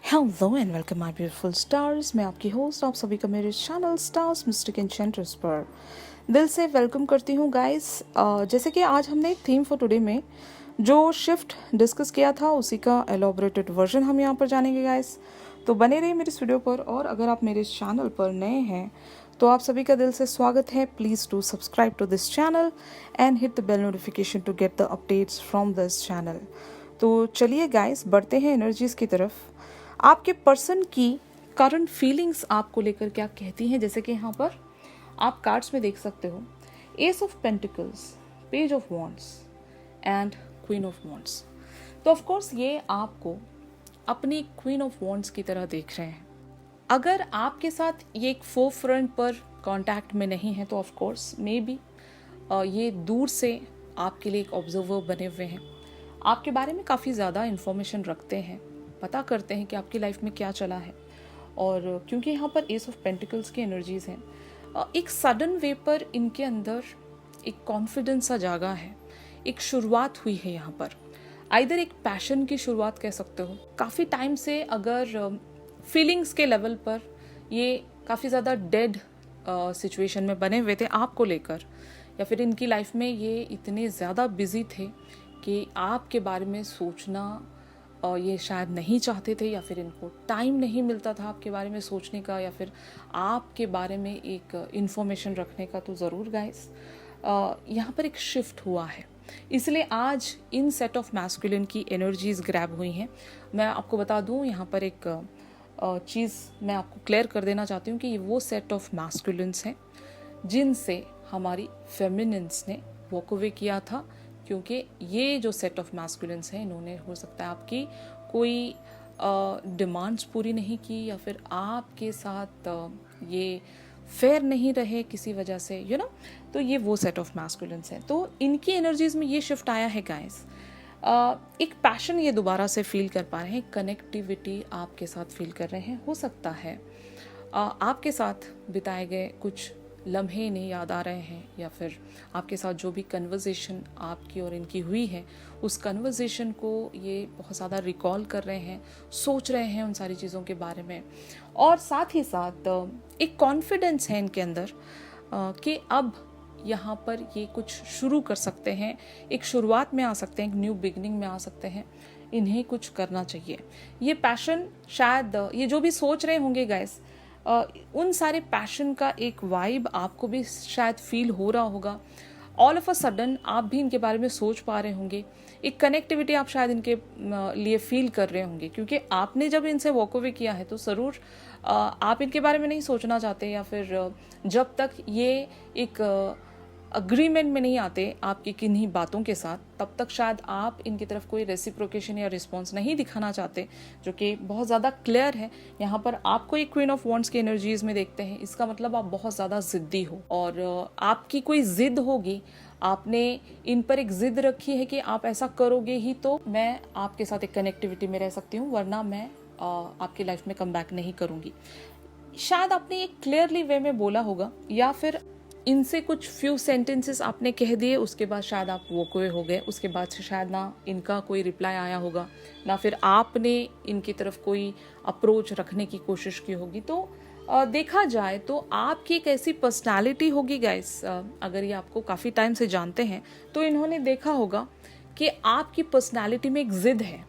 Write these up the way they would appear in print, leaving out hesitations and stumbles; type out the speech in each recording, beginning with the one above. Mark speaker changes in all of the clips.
Speaker 1: Hello and welcome my beautiful stars. मैं आपकी host, आप सभी का मेरे चैनल स्टार्स मिस्टिक एन्चेंट्रेस पर दिल से वेलकम करती हूँ गाइस। जैसे कि आज हमने एक थीम फॉर टुडे में जो शिफ्ट डिस्कस किया था उसी का एलॉबरेटेड वर्जन हम यहाँ पर जानेंगे गाइस। तो बने रहिए मेरे इस वीडियो पर, और अगर आप मेरे चैनल पर नए हैं तो आप सभी का दिल से स्वागत है। Please do subscribe to this channel and hit the bell notification to get the updates from this channel. तो चलिए गाइस, बढ़ते हैं एनर्जीज़ की तरफ। आपके पर्सन की करंट फीलिंग्स आपको लेकर क्या कहती हैं, जैसे कि यहाँ पर आप कार्ड्स में देख सकते हो, S of pentacles, page of wands and queen of wands. तो ऑफ कोर्स ये आपको अपनी क्वीन ऑफ वॉन्ड्स की तरह देख रहे हैं। अगर आपके साथ ये एक फोर फ्रंट पर कांटेक्ट में नहीं है तो ऑफ कोर्स मे बी ये दूर से आपके लिए एक ऑब्जर्वर बने हुए हैं, आपके बारे में काफ़ी ज़्यादा इन्फॉर्मेशन रखते हैं, पता करते हैं कि आपकी लाइफ में क्या चला है। और क्योंकि यहाँ पर एस ऑफ पेंटिकल्स की एनर्जीज हैं, एक सडन वे पर इनके अंदर एक कॉन्फिडेंस सा जागा है, एक शुरुआत हुई है यहाँ पर। आइदर एक पैशन की शुरुआत कह सकते हो। काफ़ी टाइम से अगर फीलिंग्स के लेवल पर ये काफ़ी ज़्यादा डेड सिचुएशन में बने हुए थे आपको लेकर, या फिर इनकी लाइफ में ये इतने ज़्यादा बिजी थे कि आपके बारे में सोचना ये शायद नहीं चाहते थे, या फिर इनको टाइम नहीं मिलता था आपके बारे में सोचने का, या फिर आपके बारे में एक इन्फॉर्मेशन रखने का। तो ज़रूर गाइस, यहाँ पर एक शिफ्ट हुआ है, इसलिए आज इन सेट ऑफ मैस्कुलिन की एनर्जीज ग्रैब हुई हैं। मैं आपको बता दूँ, यहाँ पर एक चीज़ मैं आपको क्लियर कर देना चाहती हूँ कि ये वो सेट ऑफ मैस्कुलिन्स हैं जिनसे हमारी फेमिनिन्स ने वॉक अवे किया था। क्योंकि ये जो सेट ऑफ मैस्कुलिन्स हैं, इन्होंने हो सकता है आपकी कोई डिमांड्स पूरी नहीं की, या फिर आपके साथ ये फेयर नहीं रहे किसी वजह से, यू नो। तो ये वो सेट ऑफ मैस्कुलिन्स हैं। तो इनकी एनर्जीज में ये शिफ्ट आया है गाइस। एक पैशन ये दोबारा से फील कर पा रहे हैं, कनेक्टिविटी आपके साथ फील कर रहे हैं। हो सकता है आपके साथ बिताए गए कुछ लम्हे इन्हें याद आ रहे हैं, या फिर आपके साथ जो भी कन्वर्सेशन आपकी और इनकी हुई है उस कन्वर्सेशन को ये बहुत ज़्यादा रिकॉल कर रहे हैं, सोच रहे हैं उन सारी चीज़ों के बारे में। और साथ ही साथ एक कॉन्फिडेंस है इनके अंदर कि अब यहाँ पर ये कुछ शुरू कर सकते हैं, एक शुरुआत में आ सकते हैं, एक न्यू बिगनिंग में आ सकते हैं। इन्हें कुछ करना चाहिए। ये पैशन शायद ये जो भी सोच रहे होंगे गाइस, उन सारे पैशन का एक वाइब आपको भी शायद फील हो रहा होगा। ऑल ऑफ अ सडन आप भी इनके बारे में सोच पा रहे होंगे, एक कनेक्टिविटी आप शायद इनके लिए फील कर रहे होंगे। क्योंकि आपने जब इनसे वॉक अवे किया है तो ज़रूर आप इनके बारे में नहीं सोचना चाहते, या फिर जब तक ये एक अग्रीमेंट में नहीं आते आपकी किन्हीं बातों के साथ, तब तक शायद आप इनकी तरफ कोई रेसिप्रोकेशन या रिस्पॉन्स नहीं दिखाना चाहते, जो कि बहुत ज़्यादा क्लियर है। यहाँ पर आपको एक क्वीन ऑफ वॉन्ड्स की एनर्जीज में देखते हैं, इसका मतलब आप बहुत ज़्यादा ज़िद्दी हो, और आपकी कोई ज़िद होगी, आपने इन पर एक ज़िद रखी है कि आप ऐसा करोगे ही तो मैं आपके साथ एक कनेक्टिविटी में रह सकती हूँ, वरना मैं आपकी लाइफ में कम बैक नहीं करूँगी। शायद आपने एक क्लियरली वे में बोला होगा, या फिर इनसे कुछ फ्यू सेंटेंसेस आपने कह दिए, उसके बाद शायद आप वॉक अवे हो गए। उसके बाद से शायद ना इनका कोई रिप्लाई आया होगा, ना फिर आपने इनकी तरफ कोई अप्रोच रखने की कोशिश की होगी। तो देखा जाए तो आपकी एक ऐसी पर्सनालिटी होगी गाइस, अगर ये आपको काफ़ी टाइम से जानते हैं तो इन्होंने देखा होगा कि आपकी पर्सनालिटी में एक ज़िद है।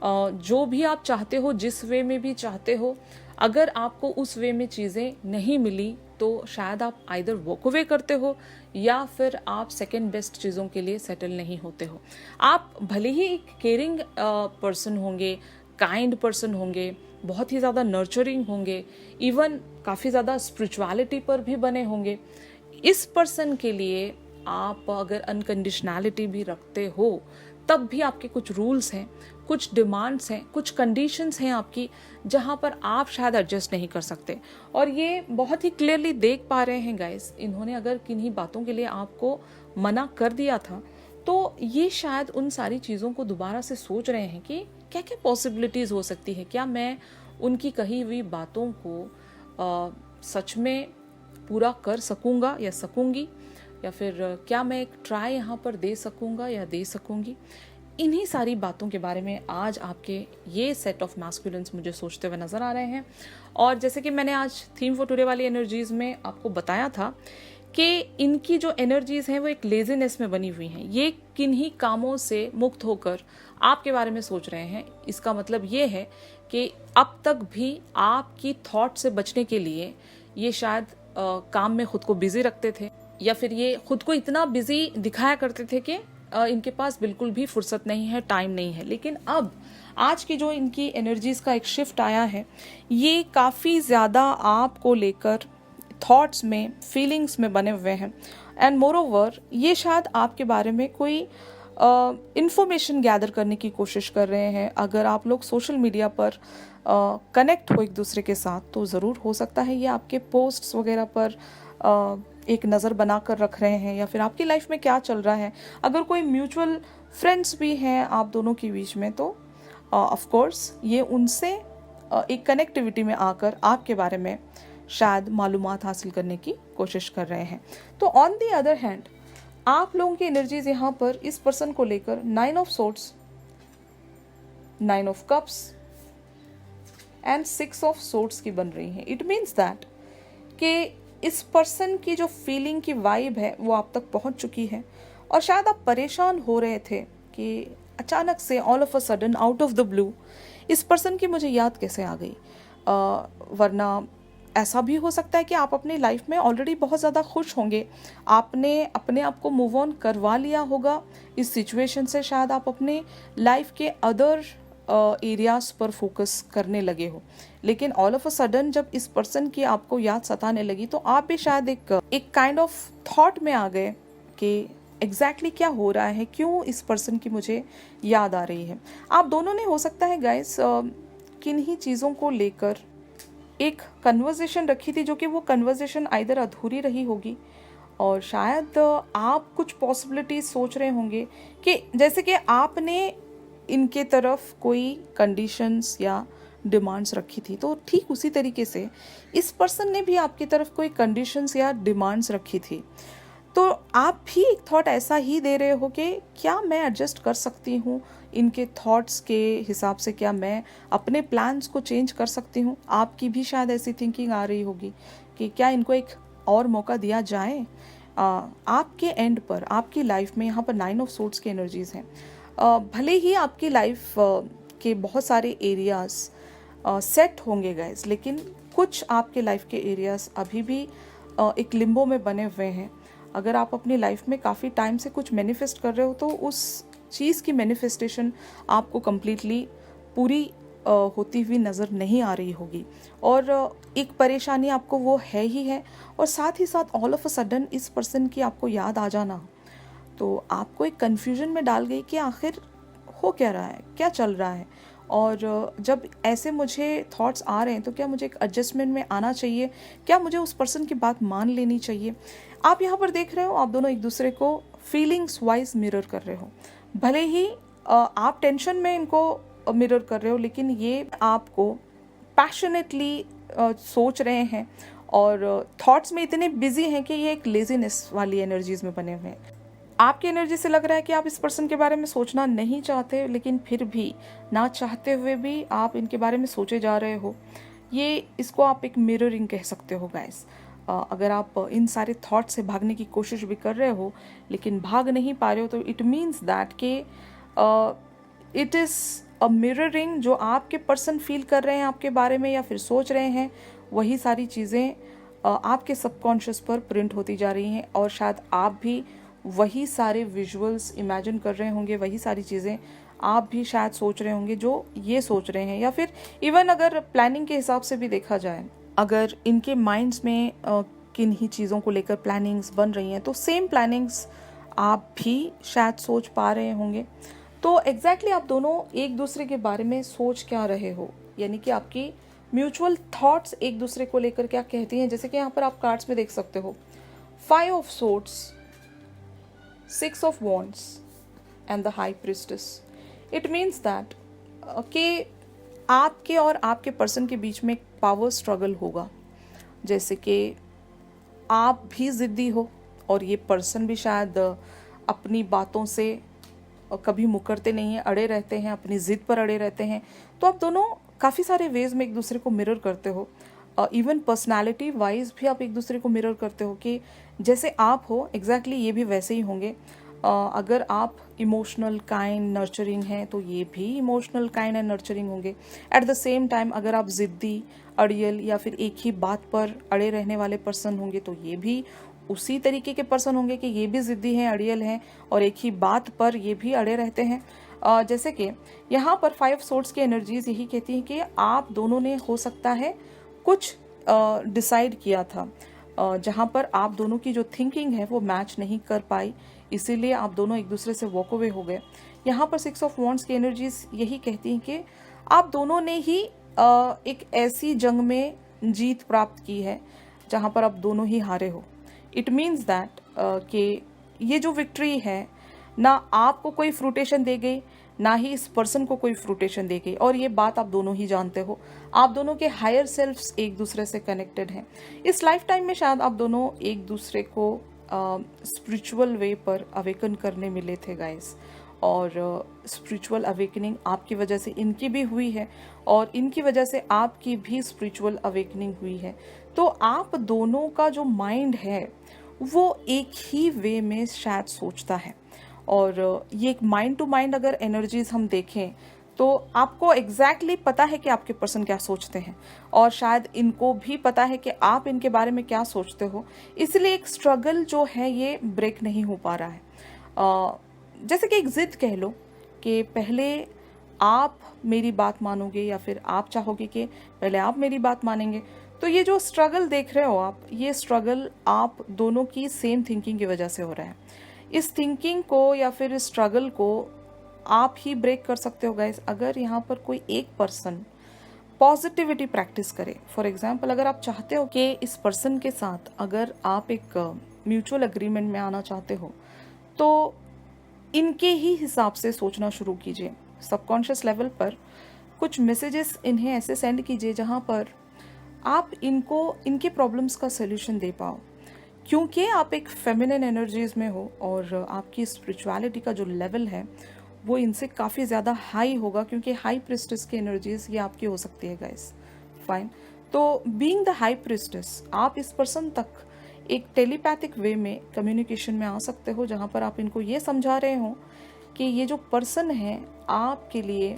Speaker 1: जो भी आप चाहते हो, जिस वे में भी चाहते हो, अगर आपको उस वे में चीज़ें नहीं मिली तो शायद आप आइदर वॉक अवे करते हो, या फिर आप सेकंड बेस्ट चीज़ों के लिए सेटल नहीं होते हो। आप भले ही एक केयरिंग पर्सन होंगे, काइंड पर्सन होंगे, बहुत ही ज़्यादा नर्चरिंग होंगे, इवन काफ़ी ज़्यादा स्पिरिचुअलिटी पर भी बने होंगे। इस पर्सन के लिए आप अगर अनकंडीशनैलिटी भी रखते हो, तब भी आपके कुछ रूल्स हैं, कुछ डिमांड्स हैं, कुछ कंडीशंस हैं आपकी, जहां पर आप शायद एडजस्ट नहीं कर सकते। और ये बहुत ही क्लियरली देख पा रहे हैं गाइस, इन्होंने अगर किन्हीं बातों के लिए आपको मना कर दिया था तो ये शायद उन सारी चीज़ों को दोबारा से सोच रहे हैं कि क्या क्या पॉसिबिलिटीज़ हो सकती है, क्या मैं उनकी कही हुई बातों को सच में पूरा कर सकूँगा या सकूँगी, या फिर क्या मैं एक ट्राई यहाँ पर दे सकूँगा या दे सकूँगी। इन्हीं सारी बातों के बारे में आज आपके ये सेट ऑफ मैस्कुलिन्स मुझे सोचते हुए नज़र आ रहे हैं। और जैसे कि मैंने आज थीम फॉर टुडे वाली एनर्जीज़ में आपको बताया था कि इनकी जो एनर्जीज़ हैं वो एक लेजीनेस में बनी हुई हैं। ये किन्हीं कामों से मुक्त होकर आपके बारे में सोच रहे हैं। इसका मतलब ये है कि अब तक भी आपकी थॉट से बचने के लिए ये शायद काम में खुद को बिजी रखते थे, या फिर ये खुद को इतना बिजी दिखाया करते थे कि इनके पास बिल्कुल भी फुर्सत नहीं है, टाइम नहीं है। लेकिन अब आज की जो इनकी एनर्जीज़ का एक शिफ्ट आया है, ये काफ़ी ज़्यादा आपको लेकर थॉट्स में, फीलिंग्स में बने हुए हैं। एंड मोर ओवर ये शायद आपके बारे में कोई इंफॉर्मेशन गैदर करने की कोशिश कर रहे हैं। अगर आप लोग सोशल मीडिया पर कनेक्ट हो एक दूसरे के साथ, तो ज़रूर हो सकता है ये आपके पोस्ट्स वगैरह पर एक नज़र बना कर रख रहे हैं, या फिर आपकी लाइफ में क्या चल रहा है। अगर कोई म्यूचुअल फ्रेंड्स भी हैं आप दोनों के बीच में, तो ऑफ कोर्स ये उनसे एक कनेक्टिविटी में आकर आपके बारे में शायद मालूमात हासिल करने की कोशिश कर रहे हैं। तो ऑन दी अदर हैंड आप लोगों की एनर्जीज यहाँ पर इस पर्सन को लेकर 9 of swords, 9 of cups and 6 of swords की बन रही हैं। इट मीन्स दैट कि इस पर्सन की जो फीलिंग की वाइब है वो आप तक पहुंच चुकी है, और शायद आप परेशान हो रहे थे कि अचानक से all of a sudden out of the blue इस पर्सन की मुझे याद कैसे आ गई। वरना ऐसा भी हो सकता है कि आप अपनी लाइफ में ऑलरेडी बहुत ज़्यादा खुश होंगे, आपने अपने आप को मूव ऑन करवा लिया होगा इस सिचुएशन से। शायद आप अपने लाइफ के अदर एरियाज पर फोकस करने लगे हो, लेकिन ऑल ऑफ अ सडन जब इस पर्सन की आपको याद सताने लगी, तो आप भी शायद एक काइंड ऑफ थॉट में आ गए कि एग्जैक्टली क्या हो रहा है, क्यों इस पर्सन की मुझे याद आ रही है। आप दोनों ने हो सकता है गाइस किन्हीं चीज़ों को लेकर एक कन्वर्जेशन रखी थी, जो कि वो कन्वर्जेशन आइदर अधूरी रही होगी, और शायद आप कुछ पॉसिबिलिटीज सोच रहे होंगे कि जैसे कि आपने इनके तरफ कोई कंडीशंस या डिमांड्स रखी थी, तो ठीक उसी तरीके से इस पर्सन ने भी आपकी तरफ कोई कंडीशंस या डिमांड्स रखी थी। तो आप भी एक थॉट ऐसा ही दे रहे हो कि क्या मैं एडजस्ट कर सकती हूँ इनके थॉट्स के हिसाब से, क्या मैं अपने प्लान्स को चेंज कर सकती हूँ। आपकी भी शायद ऐसी थिंकिंग आ रही होगी कि क्या इनको एक और मौका दिया जाए। आपके एंड पर, आपकी लाइफ में यहाँ पर 9 ऑफ सोर्ड्स की एनर्जीज हैं। भले ही आपकी लाइफ के बहुत सारे एरियाज सेट होंगे गाइस, लेकिन कुछ आपके लाइफ के एरियाज अभी भी एक लिम्बो में बने हुए हैं। अगर आप अपनी लाइफ में काफ़ी टाइम से कुछ मैनिफेस्ट कर रहे हो, तो उस चीज़ की मैनिफेस्टेशन आपको कम्प्लीटली पूरी होती हुई नज़र नहीं आ रही होगी, और एक परेशानी आपको वो है ही है। और साथ ही साथ ऑल ऑफ अ सडन इस पर्सन की आपको याद आ जाना, तो आपको एक कन्फ्यूजन में डाल गई कि आखिर हो क्या रहा है, क्या चल रहा है। और जब ऐसे मुझे थॉट्स आ रहे हैं, तो क्या मुझे एक एडजस्टमेंट में आना चाहिए, क्या मुझे उस पर्सन की बात मान लेनी चाहिए। आप यहाँ पर देख रहे हो, आप दोनों एक दूसरे को फीलिंग्स वाइज मिरर कर रहे हो। भले ही आप टेंशन में इनको मिरर कर रहे हो, लेकिन ये आपको पैशनेटली सोच रहे हैं, और थॉट्स में इतने बिजी हैं कि ये एक लेजीनेस वाली एनर्जीज में बने हुए हैं। आपकी एनर्जी से लग रहा है कि आप इस पर्सन के बारे में सोचना नहीं चाहते, लेकिन फिर भी ना चाहते हुए भी आप इनके बारे में सोचे जा रहे हो। इसको आप एक मिररिंग कह सकते हो गाइस। अगर आप इन सारे थॉट से भागने की कोशिश भी कर रहे हो, लेकिन भाग नहीं पा रहे हो, तो इट मीन्स दैट कि इट इज़ अ मिररिंग। जो आपके पर्सन फील कर रहे हैं आपके बारे में या फिर सोच रहे हैं, वही सारी चीज़ें आपके सबकॉन्शियस पर प्रिंट होती जा रही हैं, और शायद आप भी वही सारे विजुअल्स इमेजिन कर रहे होंगे, वही सारी चीज़ें आप भी शायद सोच रहे होंगे जो ये सोच रहे हैं। या फिर इवन अगर प्लानिंग के हिसाब से भी देखा जाए, अगर इनके माइंड्स में किन ही चीज़ों को लेकर प्लानिंग्स बन रही हैं, तो सेम प्लानिंग्स आप भी शायद सोच पा रहे होंगे। तो एग्जैक्टली आप दोनों एक दूसरे के बारे में सोच क्या रहे हो, यानी कि आपकी म्यूचुअल थॉट्स एक दूसरे को लेकर क्या कहती हैं। जैसे कि यहाँ पर आप कार्ड्स में देख सकते हो 5 of swords, 6 of wands and the high priestess. It means that कि आपके और आपके पर्सन के बीच में एक पावर स्ट्रगल होगा। जैसे कि आप भी ज़िद्दी हो, और ये पर्सन भी शायद अपनी बातों से कभी मुकरते नहीं हैं, अड़े रहते हैं, अपनी ज़िद पर अड़े रहते हैं। तो आप दोनों काफ़ी सारे वेज में एक दूसरे को मिरर करते हो। इवन पर्सनालिटी वाइज भी आप एक दूसरे को मिरर करते हो कि जैसे आप हो एग्जैक्टली ये भी वैसे ही होंगे। अगर आप इमोशनल, काइंड, नर्चरिंग हैं तो ये भी इमोशनल, काइंड एंड नर्चरिंग होंगे। एट द सेम टाइम अगर आप ज़िद्दी, अड़ियल या फिर एक ही बात पर अड़े रहने वाले पर्सन होंगे तो ये भी उसी तरीके के पर्सन होंगे कि ये भी ज़िद्दी हैं, अड़ियल हैं और एक ही बात पर ये भी अड़े रहते हैं। जैसे कि यहाँ पर 5 सोर्ड्स की एनर्जीज यही कहती हैं कि आप दोनों ने हो सकता है कुछ डिसाइड किया था जहाँ पर आप दोनों की जो थिंकिंग है वो मैच नहीं कर पाई, इसीलिए आप दोनों एक दूसरे से वॉक अवे हो गए। यहाँ पर 6 ऑफ वॉन्ड्स की एनर्जीज यही कहती हैं कि आप दोनों ने ही एक ऐसी जंग में जीत प्राप्त की है जहाँ पर आप दोनों ही हारे हो। इट मीन्स दैट कि ये जो विक्ट्री है ना आपको कोई फ्रूटेशन दे गई, ना ही इस पर्सन को कोई फ्रूटेशन दे गई, और ये बात आप दोनों ही जानते हो। आप दोनों के हायर सेल्फ्स एक दूसरे से कनेक्टेड हैं। इस लाइफ टाइम में शायद आप दोनों एक दूसरे को स्पिरिचुअल वे पर अवेकन करने मिले थे गाइस, और स्पिरिचुअल अवेकनिंग आपकी वजह से इनकी भी हुई है और इनकी वजह से आपकी भी स्पिरिचुअल अवेकनिंग हुई है। तो आप दोनों का जो माइंड है वो एक ही वे में शायद सोचता है, और ये एक माइंड टू माइंड अगर एनर्जीज हम देखें तो आपको एग्जैक्टली पता है कि आपके पर्सन क्या सोचते हैं, और शायद इनको भी पता है कि आप इनके बारे में क्या सोचते हो। इसलिए एक स्ट्रगल जो है ये ब्रेक नहीं हो पा रहा है। जैसे कि एक जिद कह लो कि पहले आप मेरी बात मानोगे या फिर आप चाहोगे कि पहले आप मेरी बात मानेंगे। तो ये जो स्ट्रगल देख रहे हो आप, ये स्ट्रगल आप दोनों की सेम थिंकिंग की वजह से हो रहा है। इस थिंकिंग को या फिर इस स्ट्रगल को आप ही ब्रेक कर सकते हो गाइस, अगर यहाँ पर कोई एक पर्सन पॉजिटिविटी प्रैक्टिस करे। फॉर एग्जाम्पल, अगर आप चाहते हो कि इस पर्सन के साथ अगर आप एक म्यूचुअल अग्रीमेंट में आना चाहते हो तो इनके ही हिसाब से सोचना शुरू कीजिए। सबकॉन्शियस लेवल पर कुछ मैसेजेस इन्हें ऐसे सेंड कीजिए जहाँ पर आप इनको इनके प्रॉब्लम्स का सोल्यूशन दे पाओ, क्योंकि आप एक फेमिनिन एनर्जीज में हो और आपकी स्पिरिचुअलिटी का जो लेवल है वो इनसे काफ़ी ज़्यादा हाई होगा, क्योंकि हाई प्रिस्टेस की एनर्जीज ये आपकी हो सकती है गाइस। फाइन, तो बीइंग द हाई प्रिस्टेस आप इस पर्सन तक एक टेलीपैथिक वे में कम्युनिकेशन में आ सकते हो, जहाँ पर आप इनको ये समझा रहे हो कि ये जो पर्सन है आपके लिए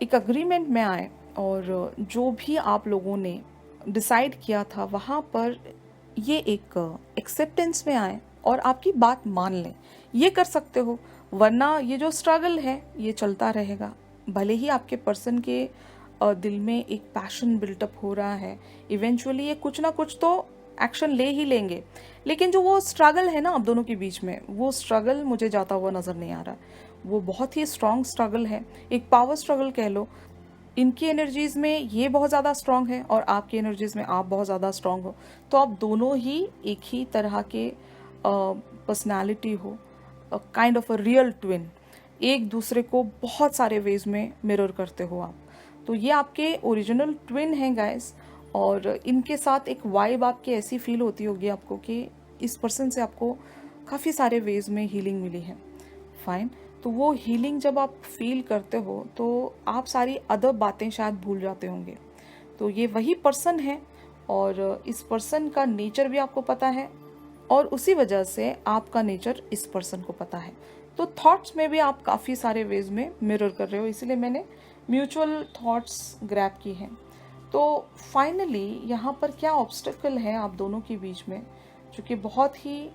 Speaker 1: एक अग्रीमेंट में आए और जो भी आप लोगों ने डिसाइड किया था वहाँ पर ये एक एक्सेप्टेंस में आए और आपकी बात मान लें। ये कर सकते हो, वरना ये जो स्ट्रगल है ये चलता रहेगा। भले ही आपके पर्सन के दिल में एक पैशन बिल्टअप हो रहा है, इवेंचुअली ये कुछ ना कुछ तो एक्शन ले ही लेंगे, लेकिन जो वो स्ट्रगल है ना आप दोनों के बीच में, वो स्ट्रगल मुझे जाता हुआ नज़र नहीं आ रहा। वो बहुत ही स्ट्रॉन्ग स्ट्रगल है, एक पावर स्ट्रगल कह लो। इनकी एनर्जीज में ये बहुत ज़्यादा स्ट्रॉन्ग है और आपकी एनर्जीज में आप बहुत ज़्यादा स्ट्रॉन्ग हो, तो आप दोनों ही एक ही तरह के पर्सनालिटी हो, kind of a real twin, एक दूसरे को बहुत सारे वेज में मिरर करते हो आप। तो ये आपके ओरिजिनल ट्विन हैं गाइस, और इनके साथ एक वाइब आपकी ऐसी फील होती होगी आपको कि इस पर्सन से आपको काफ़ी सारे वेज में हीलिंग मिली है। फाइन, तो वो हीलिंग जब आप फील करते हो तो आप सारी अदर बातें शायद भूल जाते होंगे। तो ये वही पर्सन है और इस पर्सन का नेचर भी आपको पता है, और उसी वजह से आपका नेचर इस पर्सन को पता है। तो थॉट्स में भी आप काफ़ी सारे वेज में मिरर कर रहे हो, इसीलिए मैंने म्यूचुअल थॉट्स ग्रैब की हैं। तो फाइनली यहाँ पर क्या ऑब्स्टिकल है आप दोनों के बीच में, जो कि बहुत ही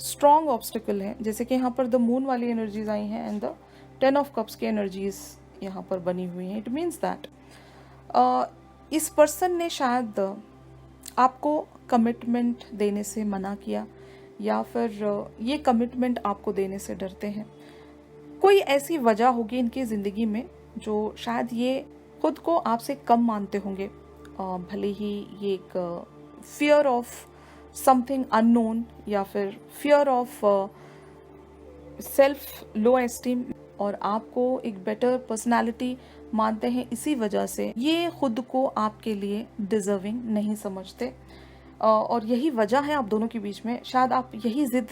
Speaker 1: स्ट्रॉन्ग ऑब्स्टिकल है। जैसे कि यहाँ पर द मून वाली एनर्जीज आई हैं एंड द 10 ऑफ कप्स की एनर्जीज यहाँ पर बनी हुई हैं। इट मीन्स दैट इस पर्सन ने शायद आपको कमिटमेंट देने से मना किया, या फिर ये कमिटमेंट आपको देने से डरते हैं। कोई ऐसी वजह होगी इनकी ज़िंदगी में जो शायद ये खुद को आपसे कम मानते होंगे। भले ही ये एक फियर ऑफ समथिंग अननोन या फिर fear of self low esteem, और आपको एक बेटर पर्सनालिटी मानते हैं। इसी वजह से ये खुद को आपके लिए डिजर्विंग नहीं समझते, और यही वजह है आप दोनों के बीच में। शायद आप यही जिद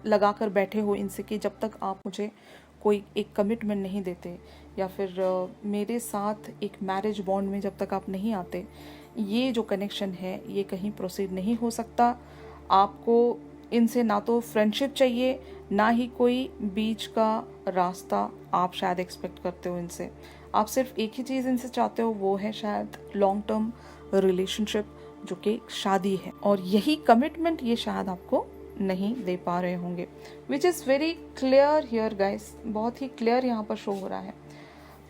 Speaker 1: लगा कर बैठे हो इनसे कि जब तक आप मुझे कोई एक कमिटमेंट नहीं देते या फिर मेरे साथ एक मैरिज बॉन्ड में जब तक आप नहीं आते, ये जो कनेक्शन है ये कहीं प्रोसीड नहीं हो सकता। आपको इनसे ना तो फ्रेंडशिप चाहिए, ना ही कोई बीच का रास्ता आप शायद एक्सपेक्ट करते हो इनसे। आप सिर्फ एक ही चीज़ इनसे चाहते हो, वो है शायद लॉन्ग टर्म रिलेशनशिप, जो कि शादी है, और यही कमिटमेंट ये शायद आपको नहीं दे पा रहे होंगे, which is very clear here guys, बहुत ही क्लियर यहाँ पर शो हो रहा है।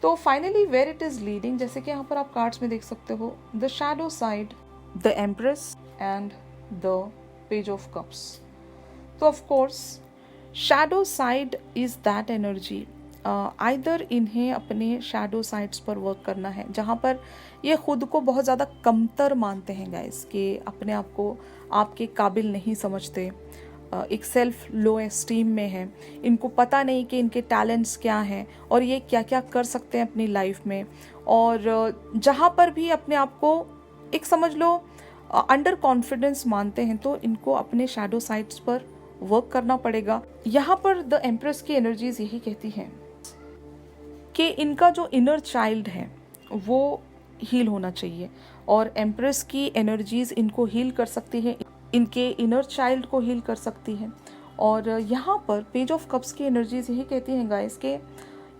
Speaker 1: तो finally where it is leading, जैसे कि यहाँ पर आप कार्ड्स में देख सकते हो, the shadow side, the empress and the page of cups. तो of course shadow side is that energy, either इन्हें अपने शैडो साइड्स पर वर्क करना है जहाँ पर ये खुद को बहुत ज़्यादा कमतर मानते हैं गाइस, कि अपने आप को आपके काबिल नहीं समझते, एक सेल्फ लो एस्टीम में है, इनको पता नहीं कि इनके टैलेंट्स क्या हैं और ये क्या क्या कर सकते हैं अपनी लाइफ में, और जहाँ पर भी अपने आप को एक समझ लो अंडर कॉन्फिडेंस मानते हैं, तो इनको अपने शैडो साइड्स पर वर्क करना पड़ेगा। यहाँ पर द एम्प्रेस की एनर्जीज यही कहती हैं कि इनका जो इनर चाइल्ड है वो हील होना चाहिए, और एम्प्रेस की एनर्जीज इनको हील कर सकती है, इनके इनर चाइल्ड को हील कर सकती है। और यहाँ पर पेज ऑफ कप्स की एनर्जीज यही कहती हैं गाइस कि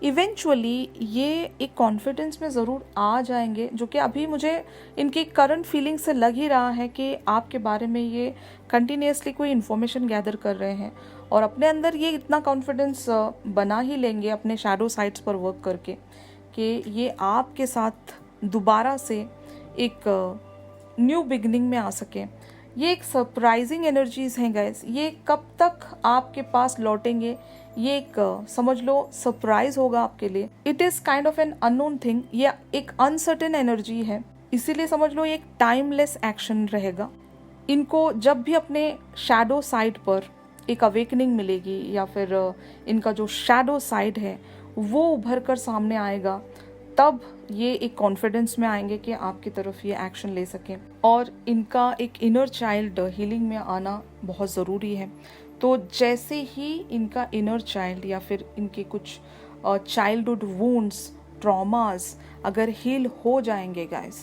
Speaker 1: इवेंचुअली ये एक कॉन्फिडेंस में ज़रूर आ जाएंगे, जो कि अभी मुझे इनकी करंट फीलिंग से लग ही रहा है कि आपके बारे में ये कंटिन्यूसली कोई इन्फॉर्मेशन गैदर कर रहे हैं, और अपने अंदर ये इतना कॉन्फिडेंस बना ही लेंगे अपने शैडो साइड्स पर वर्क करके कि ये आपके साथ दोबारा से एक न्यू बिगनिंग में आ सके। ये एक सरप्राइजिंग एनर्जीज हैं गाइस, ये कब तक आपके पास लौटेंगे ये एक समझ लो सरप्राइज होगा आपके लिए। It is kind of an unknown thing, ये एक अनसर्टेन एनर्जी है, इसीलिए समझ लो ये एक टाइमलेस एक्शन रहेगा। इनको जब भी अपने शैडो साइड पर एक अवेकनिंग मिलेगी या फिर इनका जो शैडो साइड है वो उभर कर सामने आएगा, तब ये एक कॉन्फिडेंस में आएंगे कि आपकी तरफ ये एक्शन ले सकें, और इनका एक इनर चाइल्ड हीलिंग में आना बहुत ज़रूरी है। तो जैसे ही इनका इनर चाइल्ड या फिर इनके कुछ चाइल्डहुड वुंड्स, ट्रॉमास अगर हील हो जाएंगे गाइस,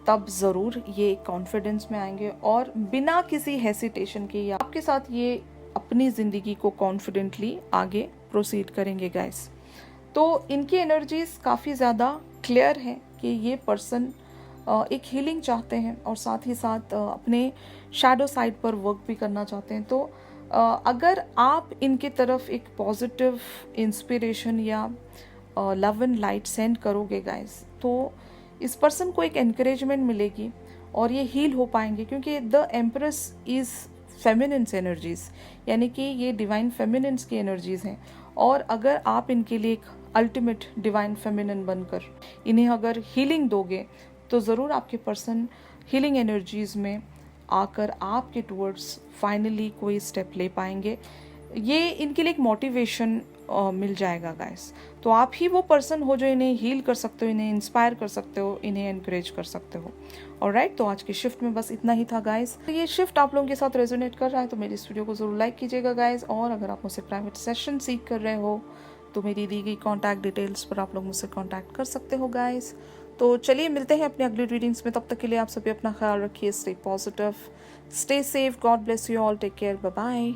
Speaker 1: तब ज़रूर ये कॉन्फिडेंस में आएंगे और बिना किसी हेसिटेशन के आपके साथ ये अपनी ज़िंदगी को कॉन्फिडेंटली आगे प्रोसीड करेंगे गाइस। तो इनकी एनर्जीज काफ़ी ज़्यादा क्लियर है कि ये पर्सन एक हीलिंग चाहते हैं और साथ ही साथ अपने शैडो साइड पर वर्क भी करना चाहते हैं। तो अगर आप इनके तरफ एक पॉजिटिव इंस्पिरेशन या लव एंड लाइट सेंड करोगे गाइस, तो इस पर्सन को एक एनकरेजमेंट मिलेगी और ये हील हो पाएंगे, क्योंकि the empress is feminines energies, यानी कि ये डिवाइन फेमिनिन्स की एनर्जीज हैं। और अगर आप इनके लिए एक अल्टीमेट डिवाइन फेमिनिन बनकर इन्हें अगर हीलिंग दोगे, तो ज़रूर आपके पर्सन हीलिंग एनर्जीज में आकर आपके टुवर्ड्स फाइनली कोई स्टेप ले पाएंगे। ये इनके लिए एक मोटिवेशन मिल जाएगा गाइस। तो आप ही वो पर्सन हो जो इन्हें हील कर सकते हो, इन्हें इंस्पायर कर सकते हो, इन्हें एनकरेज कर सकते हो। ऑलराइट, तो आज की शिफ्ट में बस इतना ही था गाइस। तो ये शिफ्ट आप लोगों के साथ रेजोनेट कर रहा है तो मेरी इस वीडियो को जरूर लाइक कीजिएगा गाइस। और अगर आप मुझसे प्राइवेट सेशन सीख कर रहे हो तो मेरी दी गई कॉन्टैक्ट डिटेल्स पर आप लोग मुझसे कॉन्टैक्ट कर सकते हो गाइस। तो चलिए मिलते हैं अपनी अगली रीडिंग्स में, तब तक के लिए आप सभी अपना ख्याल रखिए, stay positive, stay safe, God bless you all, take care, bye bye.